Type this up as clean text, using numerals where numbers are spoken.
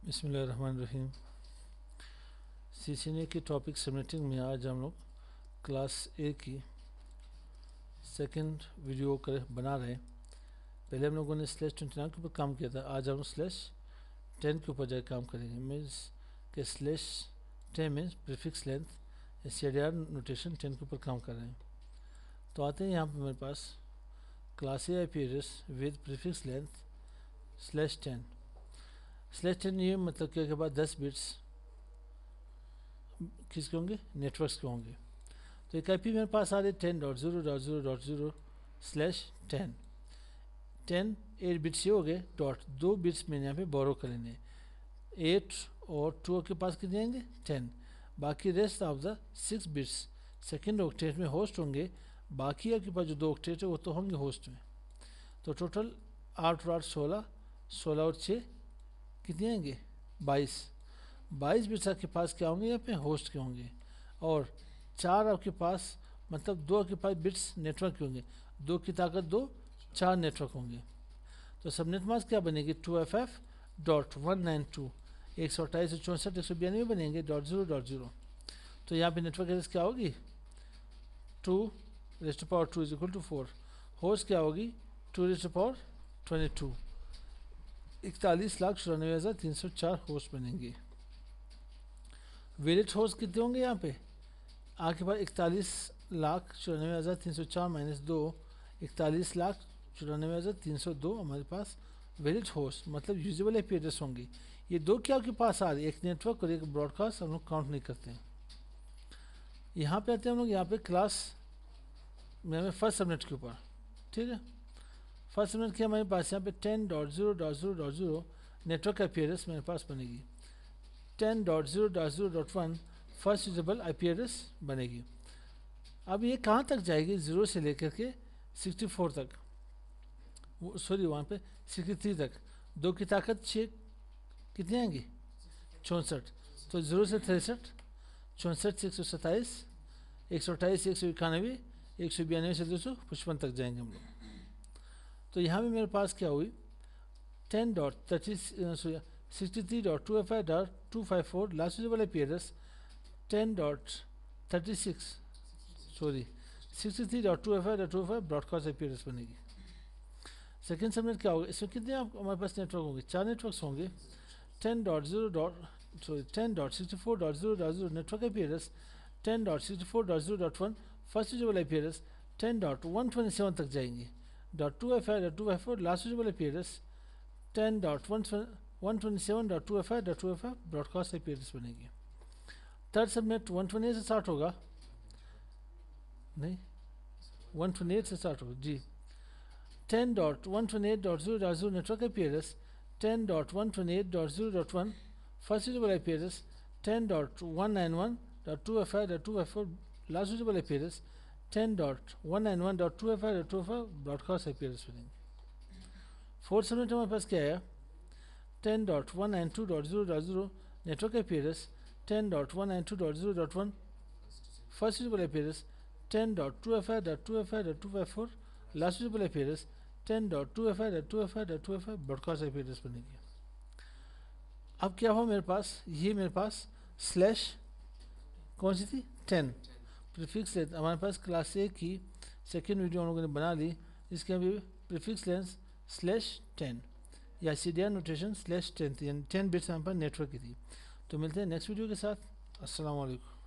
बिस्मिल्लाहिर्रहमानिर्रहीम। सीसीएनए की topic subnetting में आज हम लोग क्लास ए की सेकंड वीडियो बना रहे हैं। पहले हम लोगों ने स्लैश 29 के ऊपर काम किया था। आज हम लोग स्लैश 10 के ऊपर जाकर काम करेंगे। मीन्स के स्लैश 10 में प्रीफिक्स लेंथ या CDR नोटेशन 10 के ऊपर काम कर रहे हैं। तो आते हैं यहाँ पर मेरे पास class A IP address with prefix length /10। /10 ये मतलब क्या के बाद 10 बिट्स किसके होंगे, नेटवर्क्स के होंगे। तो एक IP मेरे पास आ रही 10.0.0.0/10। 8 बिट्स ये हो गए, डॉट 2 बिट्स मैंने यहाँ पे बोरो कर लेने। 8 और 2 के पास कितने आएंगे 10। बाकी rest of the 6 bits second octet में होस्ट होंगे। बाकी आपके पास जो 2 ऑक्टेट है वो तो होंगे होस्ट में। तो टोटल 8 और 8 16, 16 और 6 कितने आएंगे 22 बिट्स आपके पास क्या होंगे, यहाँ पे होस्ट के होंगे। और 4 आपके पास मतलब 2 आपके पास बिट्स नेटवर्क के होंगे। 2 की ताकत 2, 4 नेटवर्क होंगे। तो सबनेट मास्क क्या बनेगी 2FF.192 128.164.192 बनेंगे .0.0। तो यहाँ पे नेटवर्क एड्रेस क्या होगी 2⁻² इज इक्वल टू 4। होस्ट क्या होगी 2⁻²2। 41,94,304 होस्ट बनेंगे। वैलिड होस्ट कितने होंगे यहाँ पे आपके पास 41,94,304 माइनस 2, 41,94,302 हमारे पास वैलिड होस्ट मतलब यूजेबल IP एड्रेस होंगे। ये दो क्या आपके पास आ रही है, एक नेटवर्क और एक ब्रॉडकास्ट, हम लोग काउंट नहीं करते हैं। यहाँ पे आते हैं हम लोग यहाँ पे क्लास में फर्स्ट सबनेट के ऊपर। ठीक है, फर्स्ट सबनेट क्या हमारे पास यहाँ पे 10.0.0.0 नेटवर्क IP एड्रेस मेरे पास बनेगी। 10.0.0.1 फर्स्ट यूजेबल IP एड्रेस बनेगी। अब ये कहाँ तक जाएगी 0 से लेकर के 64 तक, सॉरी वहाँ पे 63 तक। 2 की ताकत 6 कितने आएंगी 64। तो 0 से 63, 64 से 127, 128 से 191, 192 से 255 तक जाएंगे हम लोग। तो यहाँ पे मेरे पास क्या हुई 10.63.2FI.254 last usable IP address 10.36 sorry 63.2FI.255 broadcast IP address बनेगी। सेकेंड सबनेट क्या होगा, इसमें कितने आप हमारे पास नेटवर्क होंगे 4 नेटवर्क्स होंगे। 10.64.0.0 network IP address 10.64.0.1 first usable IP address 10.127 तक जाएंगे। .2FI.254 last usable IP address 10.127.2FI.255 broadcast IP address बनेगी। थर्ड सबनेट 128 से स्टार्ट होगा, नहीं 128 से स्टार्ट होगा जी। 10.128.0.0 network IP address 10.128.0.1 first usable IP address 10.191.2FI.254 last usable IP address 10.191.2FI.255 broadcast IP address बनेंगे। Fourth subnet हमारे पास क्या आया 10.192.0.0 network IP address 10.192.0.1 first usable IP address 10.2FI.254 last usable IP address 10.2FI.255 broadcast IP address बनेगी। अब क्या हुआ मेरे पास, ये मेरे पास स्लैश कौन सी थी 10 प्रीफिक्स लेंथ हमारे पास क्लास ए की सेकेंड वीडियो हम लोगों ने बना ली। इसके अभी प्रीफिक्स लेंथ /10 या CDR नोटेशन /10 थी, यानी 10 बिट्स हमारे पास नेटवर्क की थी। तो मिलते हैं नेक्स्ट वीडियो के साथ। अस्सलाम वालेकुम।